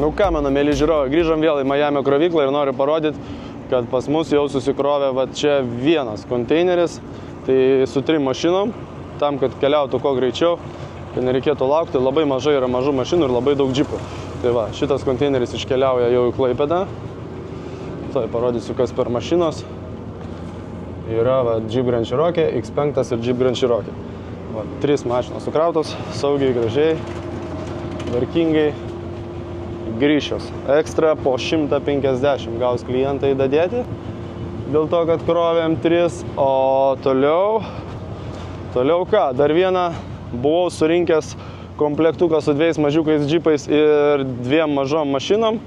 Nu ką, mano mėly žiūrovai, grįžom vėl į Miami krovyklą ir noriu parodyti, kad pas mus jau susikrovė va čia vienas konteineris, tai su 3 mašinom, tam, kad keliautų kuo greičiau, kad nereikėtų laukti, labai mažai yra mažų mašinų ir labai daug džipų. Tai va, šitas konteineris iškeliauja jau į Klaipėdą. Tai parodysiu, kas per mašinos. Yra va, Jeep Grand Cherokee, X5 ir Jeep Grand Cherokee. Va, 3 mašinos sukrautos, saugiai, gražiai, tvarkingai. Grįšios. Ekstra po 150 gaus klientai dadėti, dėl to, kad krovėm 3, o toliau ką, dar vieną buvau surinkęs komplektuką su 2 mažiukais džipais ir 2 mažom mašinom.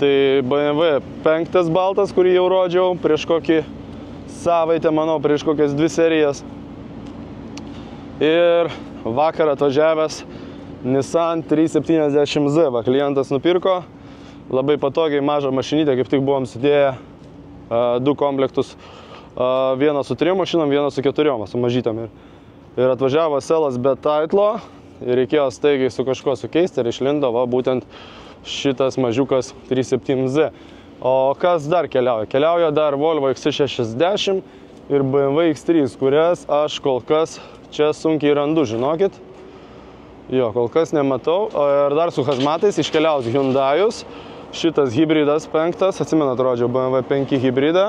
Tai BMW 5 baltas, kurį jau rodžiau prieš kokį savaitę, manau, prieš kokias 2 serijas. Ir vakar atvažiavęs Nissan 370Z, va, klientas nupirko, labai patogiai mažą mašinytę, kaip tik buvom sudėję 2 komplektus, vieną su 3 mašinom, vieną su 4, su mažytėm. Ir atvažiavo selas be taitlo ir reikėjo staigiai su kažko sukeisti ir išlindo va, būtent šitas mažiukas 37Z. O kas dar keliauja? Keliauja dar Volvo XC60 ir BMW X3, kurias aš kol kas čia sunkiai randu, žinokit. Jo, kol kas nematau. Ir dar su hazmatais iškeliaus Hyundaius. Šitas hybridas 5, atsimenat, rodžiau BMW 5 hybridą.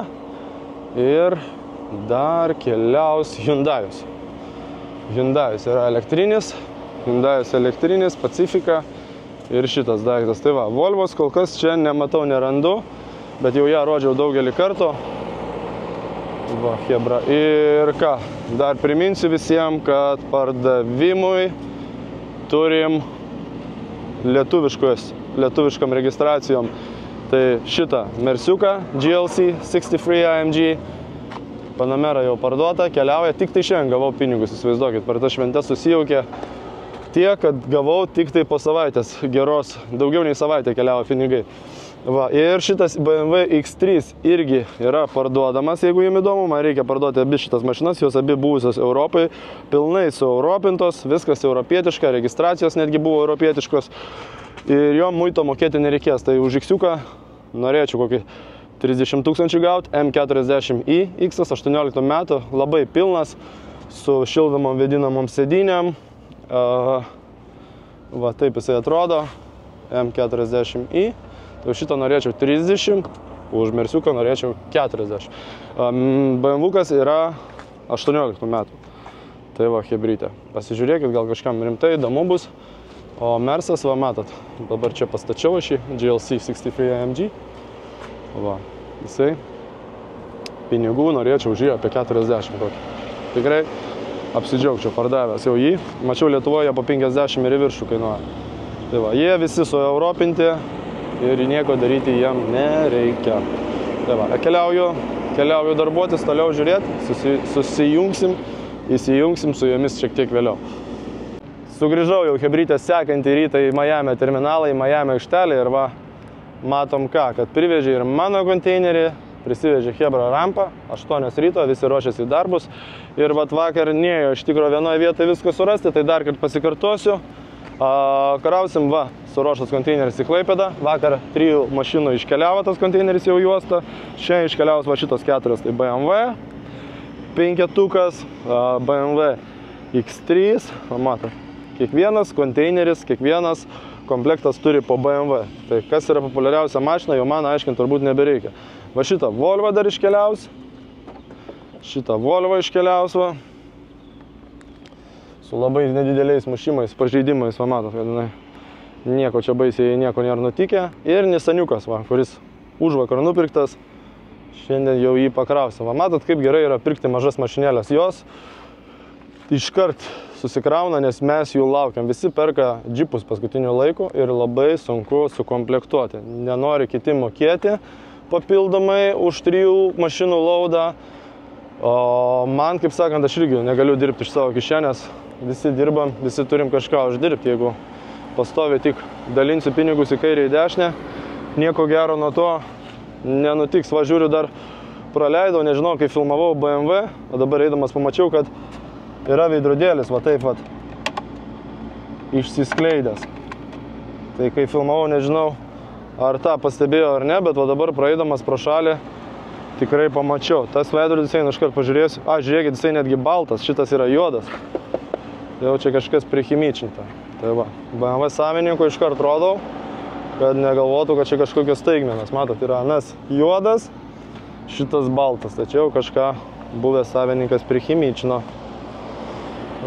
Ir dar keliaus Hyundaius. Hyundaius yra elektrinis, Hyundaius elektrinis, Pacifica ir šitas daiktas. Tai va, Volvos kol kas čia nematau, nerandu, bet jau ją rodžiau daugelį kartų. Va, hebra. Ir ką, dar priminsiu visiems, kad pardavimui turim lietuviškam registracijom. Tai šitą Mersiuką GLC 63 AMG Panamera jau parduota, keliauja, tik tai šiandien gavau pinigus, įsivaizduokit, per tą šventę susijaukė tiek, kad gavau tik tai po savaitės geros, daugiau nei savaitę keliavo pinigai. Va, ir šitas BMW X3 irgi yra parduodamas, jeigu jums įdomu, man reikia parduoti abi šitas mašinas, jos abi buvusios Europai, pilnai sueuropintos, viskas europietiška, registracijos netgi buvo europietiškos ir jom muito mokėti nereikės, tai už X-iuką norėčiau kokį 30 000 gauti, M40i, X 18 metų, labai pilnas, su šildomom vėdinamom sėdynėm, va taip jisai atrodo, M40i. Tai šitą norėčiau 30, už Mersiuką norėčiau 40. BMW-kas yra 18 metų. Tai va, hebrytė. Pasižiūrėkit, gal kažkam rimtai įdomu bus. O Mersas, va, matot, dabar čia pastačiau šį GLC 63 AMG. Va, jisai pinigų norėčiau už jį apie 40 kokį. Tikrai apsidžiaugčiau pardavęs jau jį. Mačiau Lietuvoje po 50 ir viršų kainuoja. Tai va, jie visi sueuropinti. Ir nieko daryti jam nereikia. Tai va, keliauju darbuotis, toliau žiūrėti, susijungsim, įsijungsim su jomis šiek tiek vėliau. Sugrįžau jau hebrytę sekantį rytą į Miami terminalą, į Miami aikštelę ir va, matom ką, kad privežė ir mano konteinerį, prisivežė hebra rampą, 8 ryto, visi ruošiasi į darbus. Ir vat vakar nėjo iš tikro vienoje vietoje viską surasti, tai dar kartą pasikartosiu. Karausim, va, suruoštas konteineris į Klaipėdą. Vakar 3 mašinų iškeliavo tas konteineris jau juosta. Šiandien iškeliaus va šitos 4, tai BMW 5, BMW X3. Matot, kiekvienas konteineris, kiekvienas komplektas turi po BMW. Tai kas yra populiariausia mašina, jau man aiškinti turbūt nebereikia. Va šitą Volvo dar iškeliaus. Šitą Volvo iškeliaus, va. Su labai nedideliais mušimais, pažeidimais, va matot, kad nieko čia baisiai nieko nėra nutikę. Ir Nissaniukas, va, kuris užvakar nupirktas, šiandien jau jį pakrausia. Va matot, kaip gerai yra pirkti mažas mašinėlės. Jos iškart susikrauna, nes mes jų laukiam. Visi perka džipus paskutiniu laiku ir labai sunku sukomplektuoti. Nenori kiti mokėti papildomai už 3 mašinų laudą. O man, kaip sakant, aš irgi negaliu dirbti iš savo kišenės. Visi dirbam, visi turim kažką uždirbti. Jeigu pastoviai tik dalinsiu pinigus į kairę į dešinę, nieko gero nuo to nenutiks. Va, žiūriu, dar praleidau, nežinau, kai filmavau BMW, o dabar eidamas pamačiau, kad yra veidrodėlis, va taip, va, išsiskleidęs. Tai kai filmavau, nežinau, ar tą pastebėjau ar ne, bet va dabar praeidamas pro šalį tikrai pamačiau. Tas veidrodis eina, iškart pažiūrėsiu. Žiūrėkit, jisai netgi baltas, šitas yra juodas. Jau čia kažkas prihimyčinta. Tai va, BMW savininkų iškart rodau, kad negalvotų, kad čia kažkokios staigmenos. Matot, yra anas juodas, šitas baltas. Tačiau kažką buvęs savininkas prihimyčino.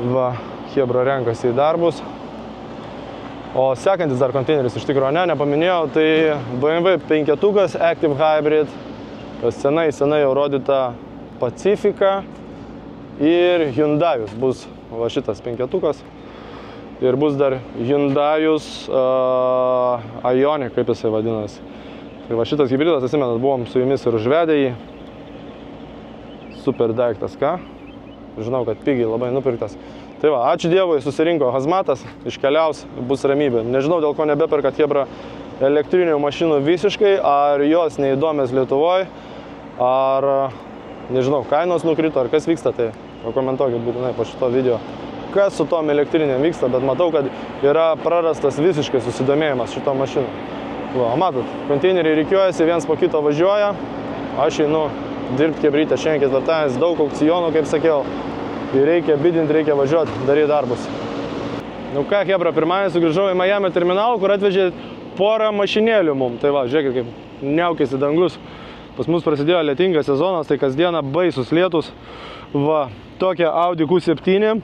Va, chebra renkasi į darbus. O sekantis dar konteineris, iš tikrųjų nepaminėjau, tai BMW 5 Active Hybrid, senai jau rodyta Pacifica ir Hyundai'us bus va šitas 5. Ir bus dar Hyundai'us Ioniq, kaip jisai vadinasi. Ir va šitas hibridas, atsimenat, buvom su jumis ir užvedę jį. Super daiktas, ką? Žinau, kad pigiai labai nupirktas. Tai va, ačiū Dievui, susirinko hazmatas, iškeliaus, bus ramybė. Nežinau, dėl ko nebeperkat chebra elektrinių mašinų visiškai, ar jos neįdomės Lietuvoje, ar, nežinau, kainos nukrito, ar kas vyksta, tai pakomentuokit būtinai po šito video, kas su tom elektrinėm vyksta, bet matau, kad yra prarastas visiškai susidomėjimas šito mašinu. Va, matot, konteineriai rikiuojasi, viens po kito važiuoja, aš einu dirbti chebrytę, šiandien ketvirtadienis, daug aukcionų, kaip sakiau, ir reikia bidinti, reikia važiuoti, daryti darbus. Nu ką, chebra, pirmąjį sugrįžau į Miami terminalą, kur atvežė porą mašinėlių mum. Tai va, žiūrėkit, kaip niaukėsi dangus. Pas mus prasidėjo lietingas sezonas, tai kasdieną baisus lietus. Va, tokia Audi Q7,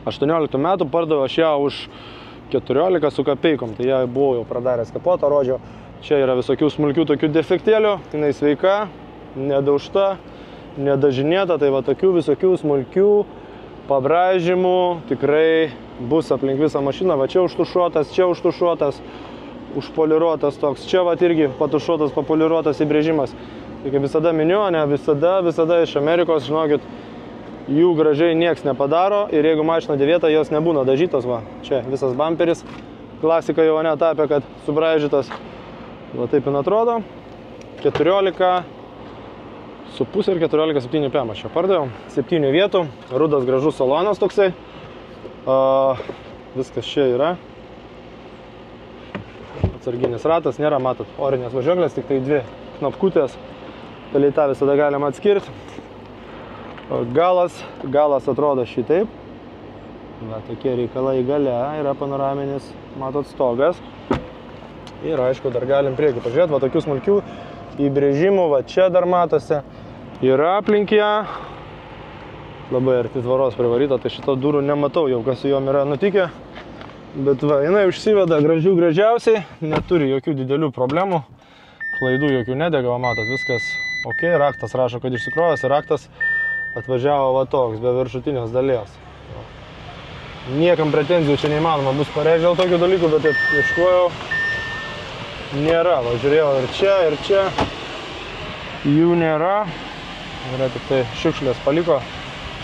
18 metų, pardaviau aš ją už 14 su kapeikom. Tai ją buvau jau pradaręs kapotą, rodžiau. Čia yra visokių smulkių tokių defektėlių, jinai sveika, nedaužta, nedažinėta, tai va tokių visokių smulkių pabraižymų tikrai bus aplink visą mašiną. Va čia užtušuotas, užpoliruotas toks, čia va irgi patušuotas, papoliruotas įbrėžimas. Tai kaip visada miniu, ne visada iš Amerikos, žinokit, jų gražiai nieks nepadaro ir jeigu mašina dėvėta, jos nebūna dažytos, va, čia visas bamperis, klasika jau netapė, kad subraižytas, va taip jin atrodo, 14,5 ir 14,7 PM aš čia pardaviau, 7 vietų, rudas gražus salonas toksai, viskas čia yra, atsarginis ratas, nėra, matot, orinės važiuoklės, tik tai 2 knapkutės, palei tą visada galima atskirti. Galas atrodo šitaip, va, tokie reikalai gale, yra panoraminis, matot, stogas ir aišku, dar galim priekį pažiūrėti, va, tokių smulkių įbrėžimų, va, čia dar matosi, yra aplink ją, labai arti tvaros privaryta, tai šito durų nematau jau, kas su jom yra nutikę, bet va, jinai užsiveda gražiausiai, neturi jokių didelių problemų, klaidų jokių nedega, va, matot, viskas ok, raktas rašo, kad išsikrovęs, raktas atvažiavo va toks, be viršutinės dalies. Niekam pretenzijų čia neįmanoma bus pareikšti dėl tokių dalykų, bet taip ieškojau, nėra, va, žiūrėjau ir čia, jų nėra. Yra tik tai šiukšlės paliko,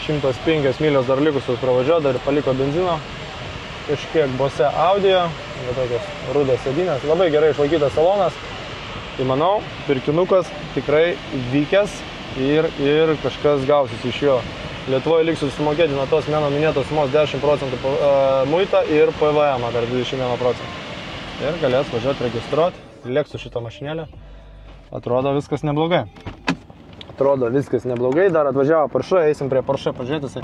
105 mylios dar likusios pravažiuoja, dar paliko benzino, kažkiek Bose Audio, tokios rudos sėdynės, labai gerai išlaikytas salonas, tai manau, pirkinukas tikrai vykęs ir kažkas gausis iš jo. Lietuvoje liksiu sumokėti nuo tos mano minėtos sumos 10% muitą ir PVM dar 21%. Ir galės važiuoti registruoti, lėksiu šitą mašinėlę, atrodo viskas neblogai. Dar atvažiavo Porsche, eisim prie Porsche pažiūrėti, jisai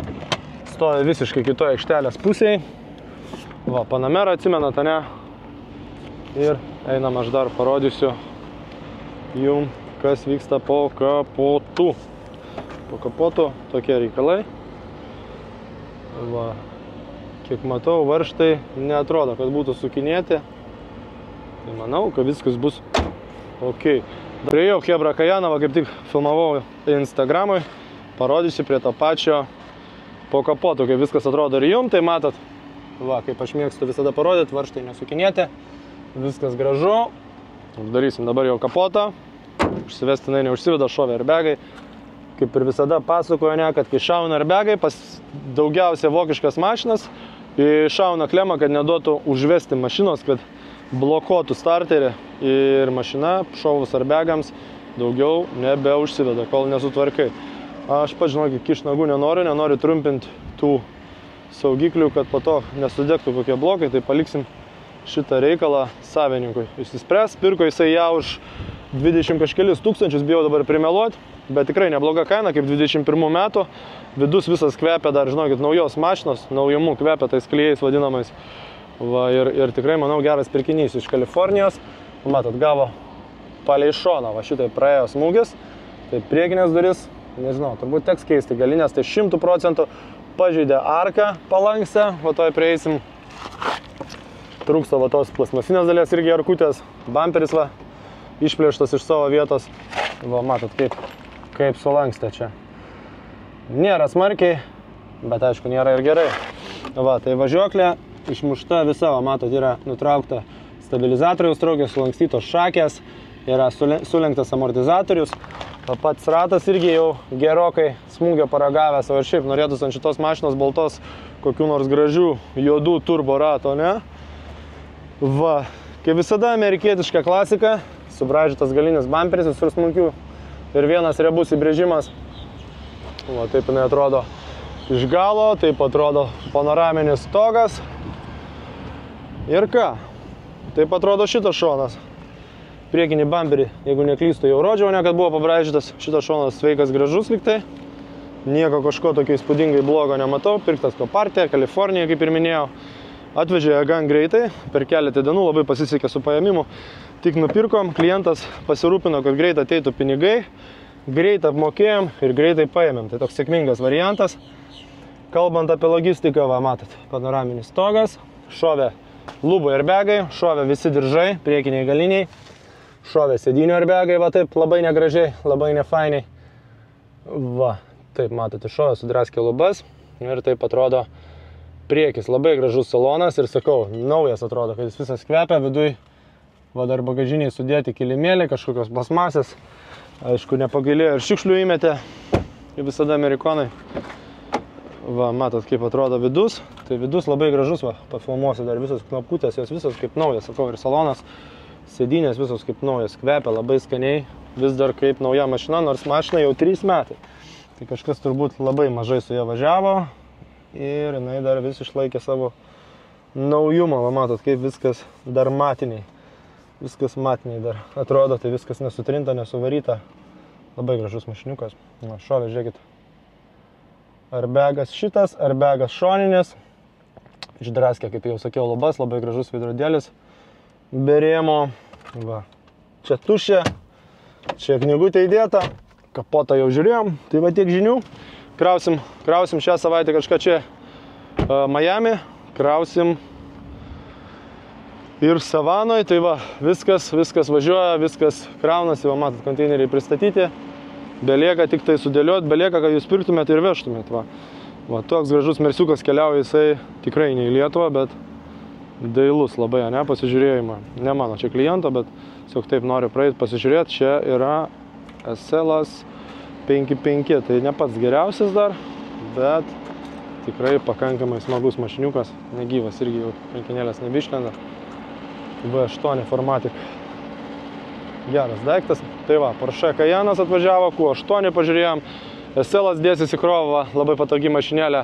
stovi visiškai kitoje aikštelės pusėje. Va, Panamera atsimenat, ne? Ir einam, aš dar parodysiu jum, kas vyksta po kapotu. Po kapotu tokie reikalai. Va, kiek matau, varžtai neatrodo, kad būtų sukinėti. Tai manau, kad viskas bus ok. Priejau chebra Kajanovą, kaip tik filmavau Instagramui, parodysiu prie to pačio po kapotu, kaip viskas atrodo ir jum, tai matot, va, kaip aš mėgstu visada parodyti, varžtai nesukinėti, viskas gražu, darysim dabar jau kapotą, užsivestinai neužsiveda, šovė airbagai, kaip ir visada pasakoju, ne, kad kai šauna airbagai, pas daugiausia vokiškas mašinas, šauna klemą, kad neduotų užvesti mašinos, kad blokuotų starterį ir mašina šovus airbagams daugiau nebeužsiveda, kol nesutvarkai. Aš pats, žinokit, kišnagų nenoriu trumpinti tų saugiklių, kad po to nesudegtų kokie blokai, tai paliksim šitą reikalą savininkui išsispręs. Pirko jisai ją už 20 kažkelis tūkstančius, bijau dabar primeluoti, bet tikrai nebloga kaina, kaip 21 metų. Vidus visas kvepia dar, žinokit, naujos mašinos, naujumų kvepia tais klijais vadinamais. Va, ir tikrai, manau, geras pirkinys iš Kalifornijos. Matot, gavo palei šoną, va šitai praėjo smūgis. Tai priekinės duris, nežinau, turbūt teks keisti galinės, tai 100% pažeidė arką palankstę, va toj prieisim. Trūksta va tos plasmasinės dalies irgi arkutės, bamperis va, išplėštas iš savo vietos. Va, matot, kaip sulankstė čia. Nėra smarkiai, bet aišku, nėra ir gerai. Va, tai važiuoklė išmušta visa, va, matot, yra nutraukta stabilizatoriaus traukės, sulankstytos šakės, yra sulenktas amortizatorius. Pats ratas irgi jau gerokai smūgio paragavęs, o ir šiaip norėtųs ant šitos mašinos baltos kokių nors gražių juodų turbo rato, ne? Va, kaip visada amerikietiška klasika, subraižytas galinis bamperis visur smulkių ir vienas riebus įbrėžimas. Va, taip jinai atrodo iš galo, taip atrodo panoraminis stogas. Ir ką? Taip atrodo šitas šonas. Priekinį bamperį, jeigu neklystu, jau rodžiau, ne kad buvo pabraižytas. Šitas šonas sveikas, gražus liktai. Nieko kažko tokio įspūdingai blogo nematau. Pirktas Kopartė, Kalifornija, kaip ir minėjau. Atvežė gan greitai, per keletą dienų labai pasisekė su paėmimu. Tik nupirkom, klientas pasirūpino, kad greit ateitų pinigai. Greit apmokėjom ir greitai paėmėm. Tai toks sėkmingas variantas. Kalbant apie logistiką, va, matot, panoraminis stogas, šovė lubų airbagai, šovė visi diržai, priekiniai galiniai, šovė sėdinių airbagai, va taip, labai negražiai, labai nefainiai. Va, taip, matote, šovė sudraskė lubas ir taip atrodo priekis, labai gražus salonas ir sakau, naujas atrodo, kad jis visas kvepia, viduj, va, dar bagažiniai sudėti kilimėlį, kažkokios plasmasės. Aišku, nepagailėjo ir šiukšlių įmetė, kaip visada amerikonai. Va, matot, kaip atrodo vidus. Tai vidus labai gražus, va, pafilmuosiu dar visos knopkutės, jos visos kaip naujas, sakau, ir salonas, sėdynės visos kaip naujas, kvepia labai skaniai, vis dar kaip nauja mašina, nors mašina jau 3 metai. Tai kažkas turbūt labai mažai su ją važiavo ir jinai dar vis išlaikė savo naujumą, va, matot, kaip viskas dar matiniai. Viskas matiniai dar atrodo, tai viskas nesutrinta, nesuvaryta. Labai gražus mašiniukas. Na, šovė, žiūrėkit. Airbagas šitas, airbagas šoninės. Išdraskė, kaip jau sakiau, lubas, labai gražus veidrodėlis. Be rėmo. Va. Čia tušė. Čia knygutė įdėta. Kapotą jau žiūrėjom. Tai va tiek žinių. Krausim šią savaitę kažką čia Miami. Krausim ir Savanoj, tai va, viskas važiuoja, viskas kraunasi, va, matot, konteineriai pristatyti, belieka tik tai sudėlioti, belieka, kad jūs pirktumėte ir vežtumėte, va. Va, toks gražus mersiukas keliauja, jisai tikrai ne į Lietuvą, bet dailus labai, ne, pasižiūrėjimą, ne mano čia kliento, bet tiesiog taip noriu praeiti, pasižiūrėti, čia yra SL 5.5, tai ne pats geriausias dar, bet tikrai pakankamai smagus mašiniukas, negyvas irgi jau rankinėlės nebišlenda. V8 formatik. Geras daiktas. Tai va, Porsche Cayenne'as atvažiavo, Q8 pažiūrėjom. SL dėsis į krovą, labai patogi mašinėlė.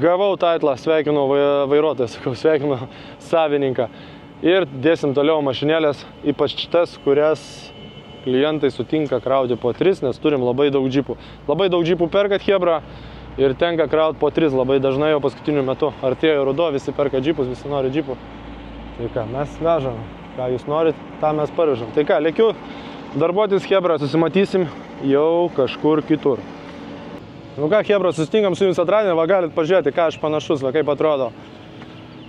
Gavau taitlą, sveikinu vairuotojas, sveikinu savininką. Ir dėsim toliau mašinėlės, ypač tas, kurias klientai sutinka krauti po 3, nes turim labai daug džipų. Labai daug džipų perkat Chebra ir tenka krauti po 3 labai dažnai jau paskutiniu metu. Artėjo ruduo, visi perka džipus, visi nori džipų. Tai ką, mes vežam, ką jūs norit, tą mes pavežam. Tai ką, lėkiu darbuotis Chebra, susimatysim jau kažkur kitur. Nu ką, Chebra, susitinkam su jums antradienį, va galit pažiūrėti, ką aš panašus, va kaip atrodo.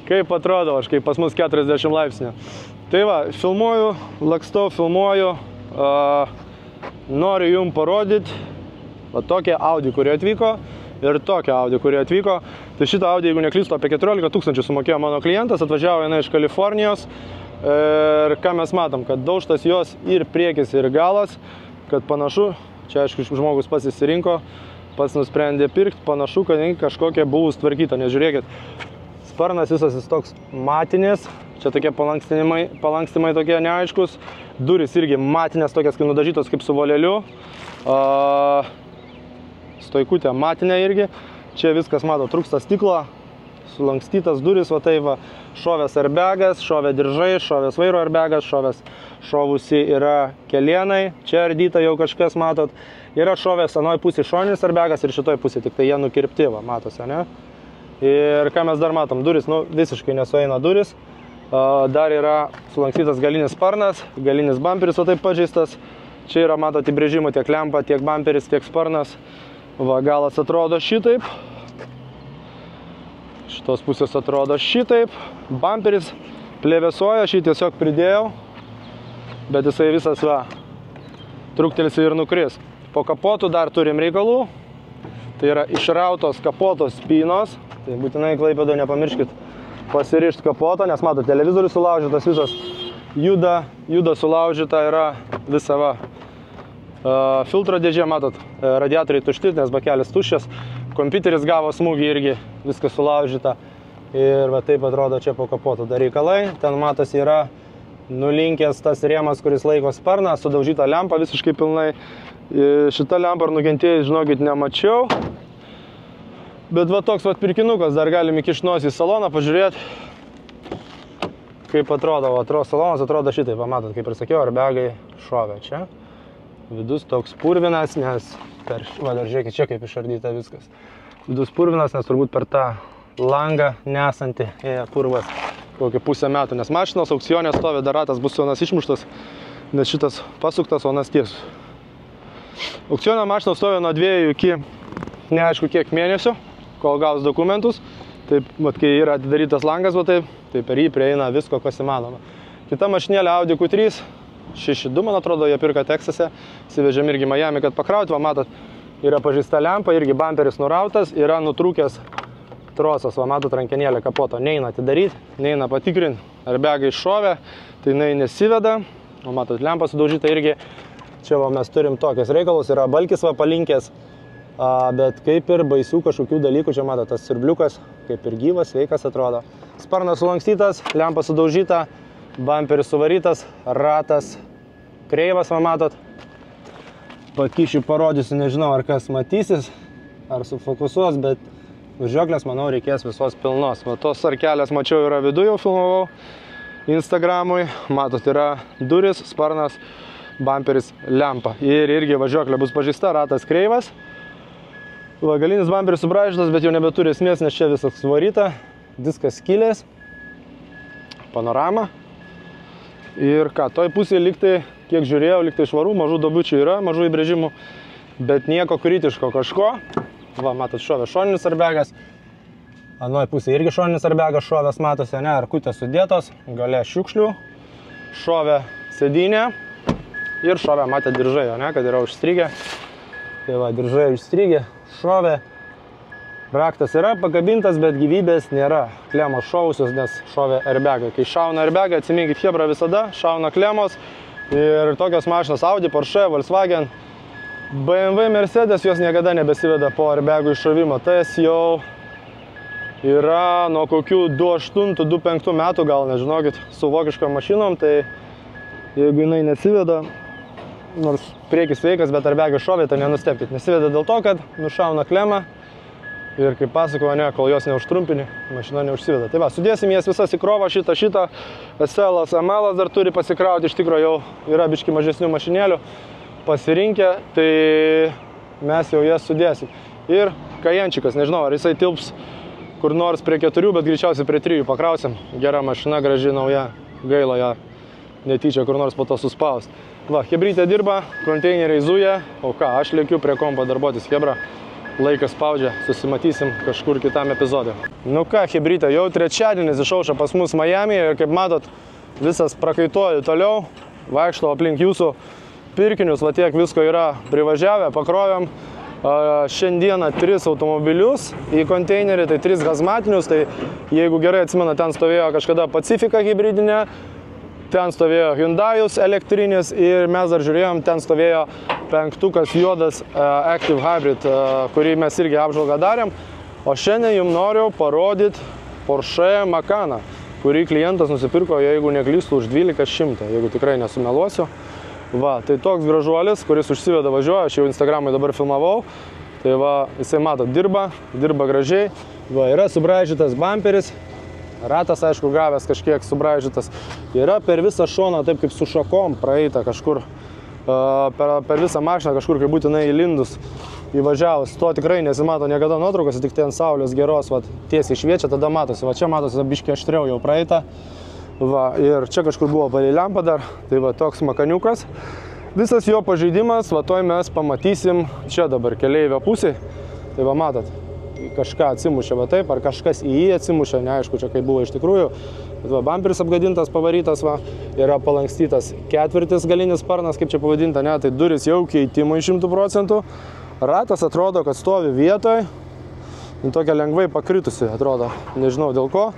Kaip atrodo, aš kaip pas mus 40 laipsnių. Tai va, filmuoju, lakstau, filmuoju, noriu jums parodyti va tokią Audi, kurie atvyko. Ir tokia Audi, kurie atvyko. Tai šitą Audi, jeigu neklystu, apie 14 000 sumokėjo mano klientas, atvažiavo jinai iš Kalifornijos. Ir ką mes matom, kad daužtas jos ir priekis, ir galas, kad panašu, čia aišku žmogus pats įsirinko, pats nusprendė pirkti, panašu, kad kažkokia buvus tvarkyta, nes žiūrėkit, sparnas visas jis toks matinės, čia tokie palankstimai tokie neaiškus, durys irgi matinės tokias, kaip nudažytos kaip su voleliu. Stoikutė matinė irgi. Čia viskas, mato, trūksta stiklo. sulankstytas duris, va tai va, šovės airbagas, šovė diržai, šovės vairo airbagas, šovusi yra kelienai, čia ardyta jau kažkas, matot, yra šovės anoj pusė šoninis airbagas ir šitoj pusė, tik tai jie nukirpti, va, matosi, ne? Ir ką mes dar matom, duris, nu, visiškai nesueina duris, dar yra sulankstytas galinis sparnas, galinis bamperis, va taip pažeistas, čia yra, matot, įbrėžimų tiek lempa, tiek bamperis, tiek sparnas, va, galas atrodo šitaip. Šitos pusės atrodo šitaip, bamperis plėvėsuoja, šį tiesiog pridėjau, bet jisai visas va, truktelsi ir nukris. Po kapotų dar turim reikalų, tai yra išrautos kapotos spynos, tai būtinai Klaipėdoje nepamirškit pasirišti kapotą, nes matot, televizorius sulaužytas, visas juda sulaužyta yra visa va. Filtro dėžė, matot, radiatoriai tušti, nes bakelis tuščias. Kompiuteris gavo smūgį irgi, viskas sulaužyta. Ir va taip atrodo čia po kapoto dar reikalai. Ten matosi yra nulinkęs tas rėmas, kuris laiko sparną, sudaužyta lempa visiškai pilnai. Šita lempa ar nukentėjus, žinokit, nemačiau. Bet va toks va pirkinukas, dar galim įkišti nosį į saloną, pažiūrėti, kaip atrodo. Salonas atrodo šitaip, matot, kaip ir sakiau, airbagai šovė čia. Vidus toks purvinas, nes dar žiūrėkit, čia kaip išardyta viskas. Vidus purvinas, nes turbūt per tą langą nesanti purvas kokį pusę metų, nes mašinos aukcionė stovi, dar ratas bus senas išmuštas, nes šitas pasuktas, onas tiesus. Aukcionė mašina stovi nuo 2 iki neaišku kiek mėnesių, kol gaus dokumentus. Taip, vat, kai yra atidarytas langas, va taip, tai per jį prieina visko, kas įmanoma. Kita mašinėlė Audi Q3, 6.2, man atrodo, jie pirka Teksase, įsivežėm irgi Miami, kad pakrauti, va matot, yra pažeista lempa, irgi bamperis nurautas, yra nutrūkęs trosas, va matot, rankenėlė kapoto, neina atidaryti, neina patikrinti, airbagai šovė, tai jinai nesiveda, va matot, lempa sudaužyta irgi, čia va mes turim tokias reikalus, yra balkis va palinkęs, bet kaip ir baisių kažkokių dalykų, čia matot, tas sirbliukas, kaip ir gyvas, sveikas atrodo. Sparnas sulankstytas, lempa sudaužyta, bamperis suvarytas, ratas kreivas, va matot. Pakišiu parodysiu, nežinau, ar kas matysis, ar sufokusuos, bet važiuoklės, manau, reikės visos pilnos. Va tos arkelės mačiau yra vidu, jau filmavau Instagramui. Matot, yra duris, sparnas, bamperis, lempa. Ir irgi važiuoklė bus pažeista, ratas kreivas. Va, galinis bamperis subraižytas, bet jau nebeturi esmės, nes čia visas suvaryta. Diskas skylės. Panorama. Ir ką, toj pusėje liktai, kiek žiūrėjau, liktai švarų, mažų duobiučių yra, mažų įbrėžimų, bet nieko kritiško kažko. Va, matot, šovė šoninis airbagas. Anoj pusėje irgi šoninis airbagas šovės, matosi, ne, arkutės sudėtos, gale šiukšlių. Šovė sėdynė ir šovė, matė, diržai, ne, kad yra užstrigę. Tai va, diržai užstrigę, šovė. Raktas yra pakabintas, bet gyvybės nėra. Klemos šovusios, nes šovė airbagai. Kai šauna airbagai, atsiminkit, chebra visada, šauna klemos. Ir tokios mašinos Audi, Porsche, Volkswagen, BMW, Mercedes, jos niekada nebesiveda po airbagų iššovimo. Tas jau yra nuo kokių 28-25 metų, gal nežinokit, su vokiškom mašinom. Tai jeigu jinai nesiveda, nors priekis sveikas, bet airbagai šovė, tai nenustepkit. Nesiveda dėl to, kad nušauna klemą. Ir kaip pasakoju, ne, kol jos neužtrumpini, mašina neužsiveda. Tai va, sudėsim jas visas į krovą, šitą, SL-as, ML-as dar turi pasikrauti, iš tikro jau yra biški mažesnių mašinėlių pasirinkę, tai mes jau jas sudėsim. Ir Kajenčikas, nežinau, ar jisai tilps kur nors prie 4, bet greičiausiai prie 3 pakrausim. Gera mašina, graži, nauja, gaila ją netyčia kur nors po to suspaust. Va, hebrytė dirba, konteineriai zuja, o ką, aš lėkiu prie kompo darbuotis hebra. Laikas spaudžia, susimatysim kažkur kitam epizodė. Nu ką, hebrytė, jau trečiadienis išaušo pas mus Miami ir kaip matot, visas prakaituoju toliau, vaikšto aplink jūsų pirkinius, va tiek visko yra privažiavę, pakrovėm. Šiandieną 3 automobilius į konteinerį, tai 3 hazmatinius, tai jeigu gerai atsimena, ten stovėjo kažkada Pacifica hibridinė, ten stovėjo Hyundai'us elektrinis ir mes dar žiūrėjom, ten stovėjo 5 juodas Active Hybrid, kurį mes irgi apžvalgą darėm. O šiandien jums noriu parodyti Porsche Macaną, kurį klientas nusipirko, jeigu neklystu, už 1200, jeigu tikrai nesumeluosiu. Va, tai toks gražuolis, kuris užsiveda važiuoja, aš jau Instagramui dabar filmavau. Tai va, jisai matot, dirba gražiai. Va, yra subraižytas bamperis, ratas, aišku, gavęs kažkiek subraižytas. Yra per visą šoną, taip kaip su šakom praeita kažkur, per visą mašiną kažkur, kaip būtinai įlindus, įvažiavus. To tikrai nesimato niekada nuotraukose, tik ten saulės geros, va, tiesiai šviečia, tada matosi. Va, čia matosi biškį aštriau jau praeita. Va, ir čia kažkur buvo palei lempą dar, tai va, toks makaniukas. Visas jo pažeidimas, va, toj mes pamatysim čia dabar keleivio pusėj. Tai va, matot, kažką atsimušė va taip, ar kažkas į jį atsimušė, neaišku, čia kaip buvo iš tikrųjų. Bet va, bamperis apgadintas, pavarytas, va, yra palankstytas ketvirtis galinis sparnas, kaip čia pavadinta, ne, tai durys jau keitimui 100%. Ratas atrodo, kad stovi vietoj, tokia lengvai pakritusi atrodo, nežinau dėl ko.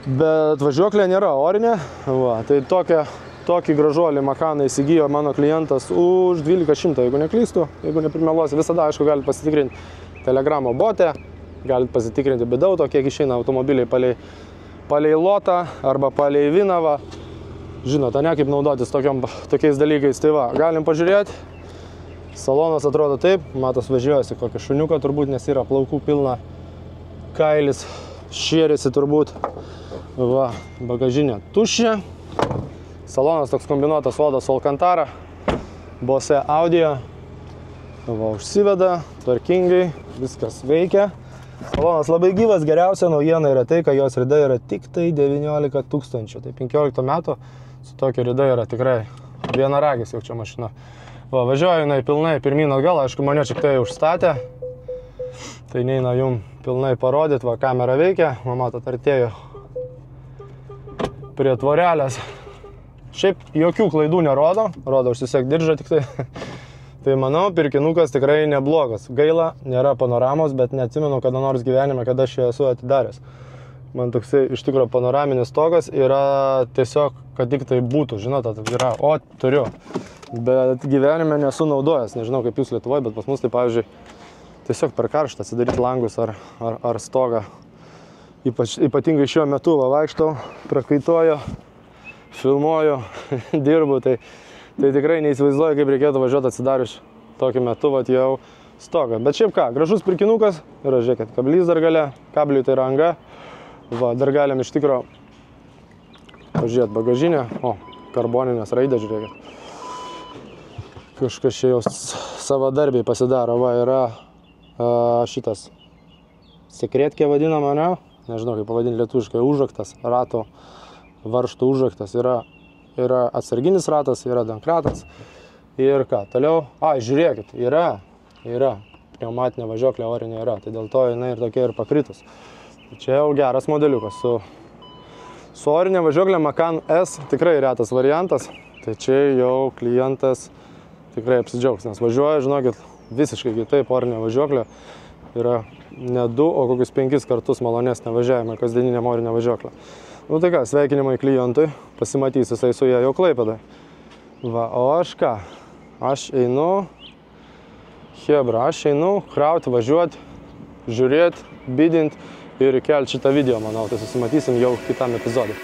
Bet važiuoklė nėra orinė, va, tai tokį gražuolį Makaną įsigijo mano klientas už 1200, jeigu neklystu, jeigu neprimeluosi, visada, aišku, galite pasitikrinti Telegramo bote, galite pasitikrinti bidauto, kiek išeina automobiliai palei lotą arba palei Vinavą. Žinote, ne, kaip naudotis tokiais dalykais. Tai va, galim pažiūrėti. Salonas atrodo taip, matos važiuojasi kokį šuniuką turbūt, nes yra plaukų pilna, kailis šėrėsi turbūt. Va, bagažinė tuščia. Salonas toks kombinuotas Skoda su Alcantara, Bose audio. Va, užsiveda, tvarkingai, viskas veikia. Salonas labai gyvas, geriausia naujiena yra tai, kad jos rida yra tik tai 19 000. Tai 15 metų su tokia rida yra tikrai vienaragis jau čia mašina. Va, važiuoju jinai pilnai pirmyn atgal, aišku, mane čia tai užstatė. Tai neina jum pilnai parodyti, va, kamera veikia, matot, artėjo prie tvorelės. Šiaip jokių klaidų nerodo, rodo užsisek diržą tik tai. Tai manau, pirkinukas tikrai neblogas. Gaila, nėra panoramos, bet neatsimenu kada nors gyvenime, kada aš esu atidaręs. Man toksai iš tikrųjų panoraminis stogas yra tiesiog, kad tik tai būtų, žinote, yra, o turiu. Bet gyvenime nesu naudojęs, nežinau kaip jūs Lietuvoje, bet pas mus tai, pavyzdžiui, tiesiog per karštą atsidaryti langus ar stogą. Ypatingai šiuo metu va, vaikštau, prakaitoju, filmuoju, dirbu, tai tikrai neįsivaizduoju, kaip reikėtų važiuoti atsidarius tokiu metu, vat jau stogą. Bet šiaip ką, gražus pirkinukas, yra, žiūrėkit, kablys dar gale, kabliui tai yra anga. Va, dar galim iš tikro pažiūrėti bagažinę, o, karboninės raidės, žiūrėkit. Kažkas čia jau savadarbiai pasidaro, va, yra šitas sekretkė vadinama, ne? Nežinau, kaip pavadinti lietuviškai, užraktas, rato varžtų užraktas, yra atsarginis ratas, yra dankratas ir ką, toliau, žiūrėkit, yra, pneumatinė važiuoklė orinė yra, tai dėl to jinai ir tokia ir pakritus. Čia jau geras modeliukas, su orinė važiuoklė Macan S tikrai retas variantas, tai čia jau klientas tikrai apsidžiaugs, nes važiuoja, žinokit, visiškai kitaip orinė važiuoklė yra ne 2, o kokius 5 kartus malonesnė važiavimą kasdieniniam orinė važiuoklė. Nu tai ką, sveikinimai klientui, pasimatys jisai su ją jau Klaipėdoj. Va, o aš ką? Aš einu, krauti, važiuoti, žiūrėti, bidinti ir kelti šitą video, manau, tai susimatysim jau kitam epizodui.